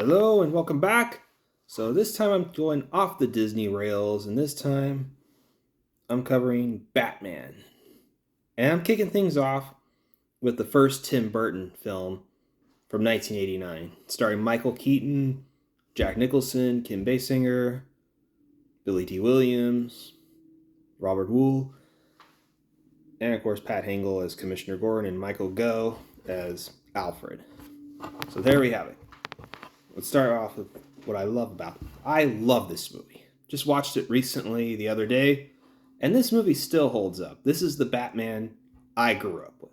Hello and welcome back. So this time I'm going off the Disney rails, and this time I'm covering Batman. And I'm kicking things off with the first Tim Burton film from 1989, starring Michael Keaton, Jack Nicholson, Kim Basinger, Billy D. Williams, Robert Wool, and of course Pat Hingle as Commissioner Gordon and Michael Gough as Alfred. So there we have it. Let's start off with what I love about it. I love this movie. Just watched it recently the other day, and this movie still holds up. This is the Batman I grew up with.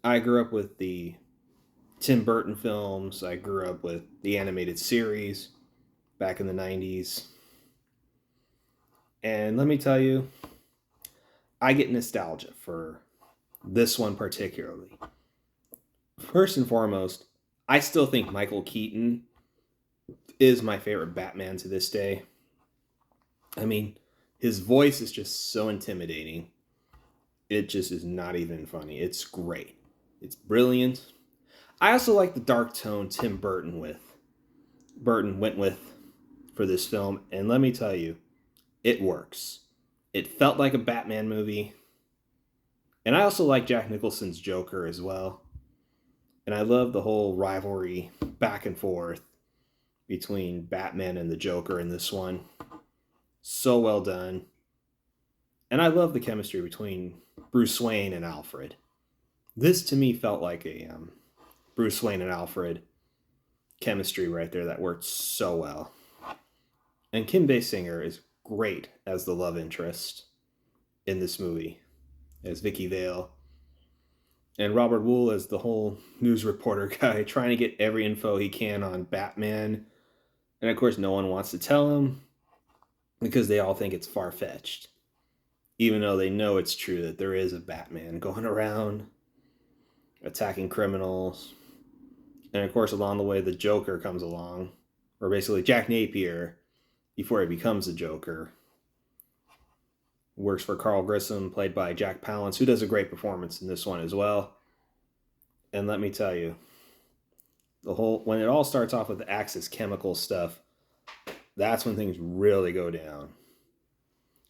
I grew up with the Tim Burton films. I grew up with the animated series back in the 90s. And let me tell you, I get nostalgia for this one particularly. First and foremost, I still think Michael Keaton is my favorite Batman to this day. I mean, his voice is just so intimidating. It just is not even funny. It's great. It's brilliant. I also like the dark tone Burton went with for this film, and let me tell you, it works. It felt like a Batman movie. And I also like Jack Nicholson's Joker as well. And I love the whole rivalry back and forth between Batman and the Joker in this one. So well done. And I love the chemistry between Bruce Wayne and Alfred. This to me felt like a Bruce Wayne and Alfred chemistry right there that worked so well. And Kim Basinger is great as the love interest in this movie, as Vicky Vale. And Robert Wool as the whole news reporter guy trying to get every info he can on Batman. And of course, no one wants to tell him because they all think it's far-fetched. Even though they know it's true that there is a Batman going around attacking criminals. And of course, along the way, the Joker comes along. Or basically, Jack Napier, before he becomes the Joker, works for Carl Grissom, played by Jack Palance, who does a great performance in this one as well. And let me tell you, when it all starts off with the Axis chemical stuff, that's when things really go down.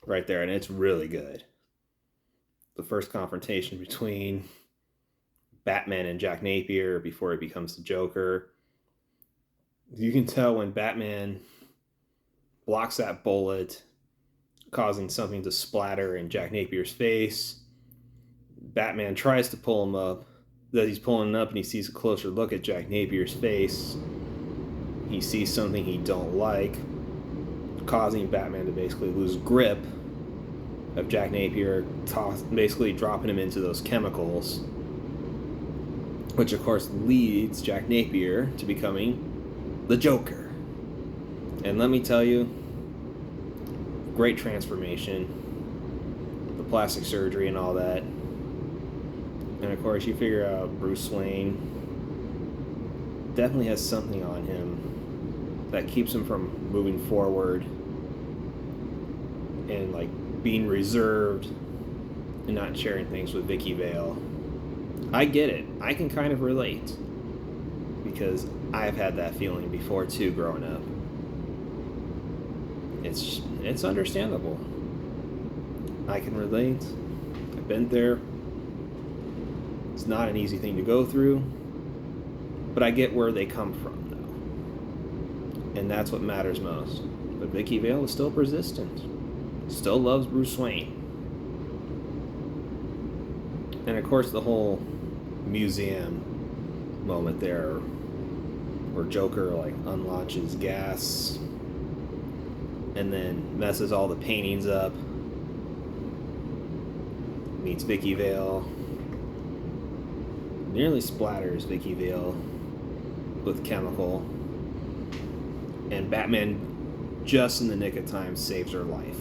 Right there, and it's really good. The first confrontation between Batman and Jack Napier before he becomes the Joker. You can tell when Batman blocks that bullet, causing something to splatter in Jack Napier's face. Batman tries to pull him up. That he's pulling up and he sees a closer look at Jack Napier's face. He sees something he don't like, causing Batman to basically lose grip of Jack Napier, basically dropping him into those chemicals, which of course leads Jack Napier to becoming the Joker. And let me tell you, great transformation, the plastic surgery and all that. And of course, you figure out Bruce Wayne definitely has something on him that keeps him from moving forward and like being reserved and not sharing things with Vicky Vale. I get it. I can kind of relate because I've had that feeling before too growing up. It's understandable. I can relate. I've been there. It's not an easy thing to go through, but I get where they come from, though. And that's what matters most. But Vicky Vale is still persistent. Still loves Bruce Wayne. And of course, the whole museum moment there where Joker unlaunches gas and then messes all the paintings up, meets Vicky Vale, nearly splatters Vicky Vale with chemical, and Batman, just in the nick of time, saves her life.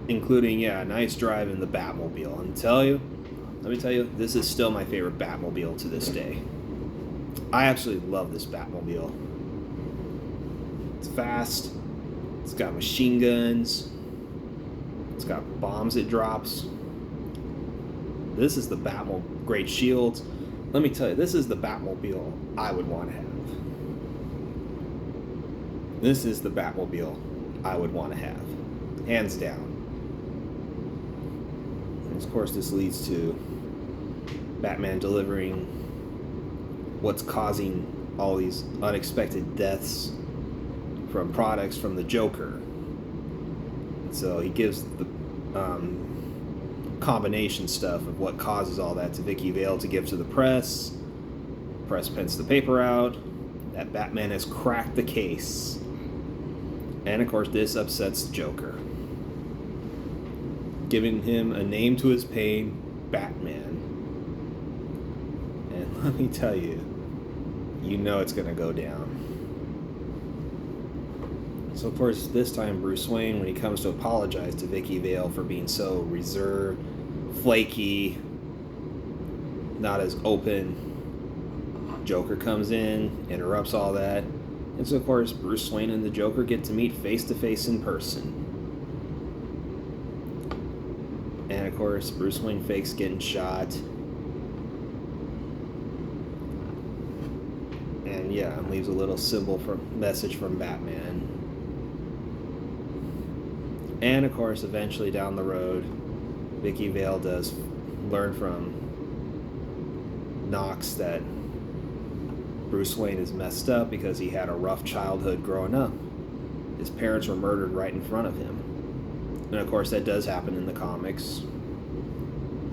Including, a nice drive in the Batmobile. Let me tell you, this is still my favorite Batmobile to this day. I absolutely love this Batmobile. It's fast. It's got machine guns. It's got bombs it drops. This is the Batmobile. Great shields. let me tell you, this is the Batmobile I would want to have. This is the Batmobile I would want to have. Hands down. And of course, this leads to Batman delivering what's causing all these unexpected deaths from products from the Joker. And so he gives the combination stuff of what causes all that to Vicky Vale to give to the press. Press prints the paper out that Batman has cracked the case. And of course, this upsets the Joker, giving him a name to his pain, Batman. And let me tell you, you know it's going to go down. So of course, this time Bruce Wayne, when he comes to apologize to Vicky Vale for being so reserved, flaky, not as open, Joker comes in, interrupts all that. And so of course, Bruce Wayne and the Joker get to meet face to face in person. And of course, Bruce Wayne fakes getting shot. And yeah, leaves a little message from Batman. And of course, eventually down the road, Vicky Vale does learn from Knox that Bruce Wayne is messed up because he had a rough childhood growing up. His parents were murdered right in front of him. And of course, that does happen in the comics,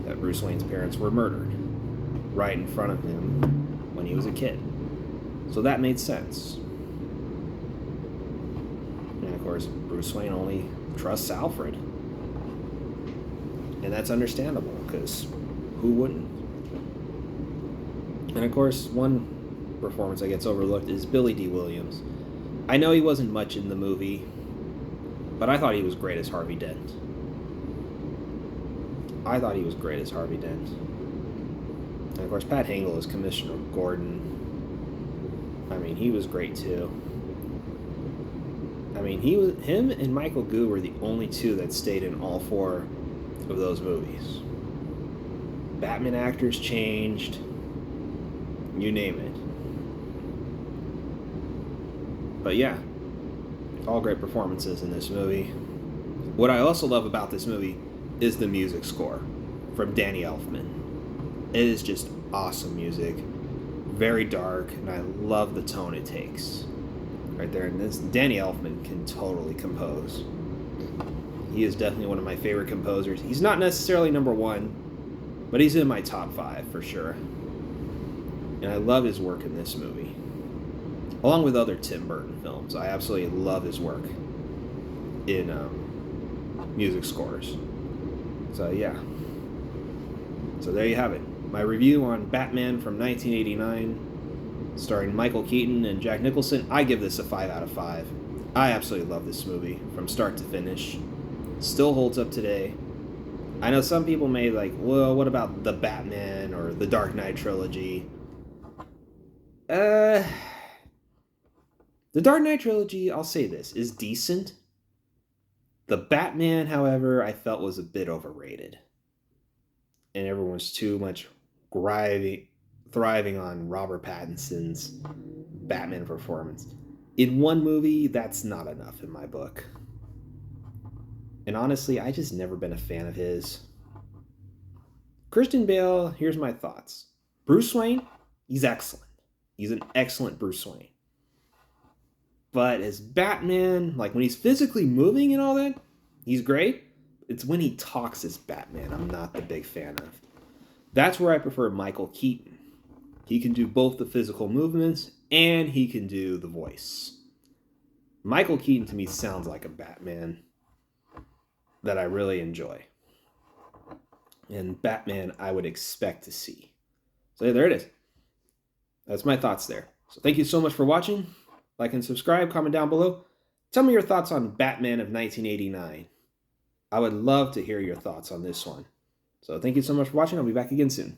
that Bruce Wayne's parents were murdered right in front of him when he was a kid. So that made sense. And of course, Bruce Wayne only trusts Alfred. And that's understandable, because who wouldn't? And of course, one performance that gets overlooked is Billy D. Williams. I know he wasn't much in the movie, but I thought he was great as Harvey Dent. And of course, Pat Hingle as Commissioner Gordon. I mean, he was great too. I mean, him and Michael Gou were the only two that stayed in all four of those movies. Batman actors changed, you name it. But yeah, all great performances in this movie. What I also love about this movie is the music score from Danny Elfman. It is just awesome music, very dark, and I love the tone it takes. Right there, and this Danny Elfman can totally compose. He is definitely one of my favorite composers. He's not necessarily number one, but he's in my top 5 for sure. And I love his work in this movie, along with other Tim Burton films. I absolutely love his work in music scores. So yeah. So there you have it. My review on Batman from 1989, starring Michael Keaton and Jack Nicholson. I give this a 5 out of 5. I absolutely love this movie from start to finish. Still holds up today. I know some people may well, what about the Batman or the Dark Knight trilogy? The Dark Knight trilogy, I'll say this, is decent. The Batman, however, I felt was a bit overrated. And everyone's too much thriving on Robert Pattinson's Batman performance. In one movie, that's not enough in my book. And honestly, I just never been a fan of his. Christian Bale, here's my thoughts. Bruce Wayne, he's excellent. He's an excellent Bruce Wayne. But as Batman, when he's physically moving and all that, he's great. It's when he talks as Batman I'm not the big fan of. That's where I prefer Michael Keaton. He can do both the physical movements and he can do the voice. Michael Keaton to me sounds like a Batman that I really enjoy. And Batman I would expect to see. So yeah, there it is. That's my thoughts there. So thank you so much for watching. Like and subscribe, comment down below. Tell me your thoughts on Batman of 1989. I would love to hear your thoughts on this one. So thank you so much for watching. I'll be back again soon.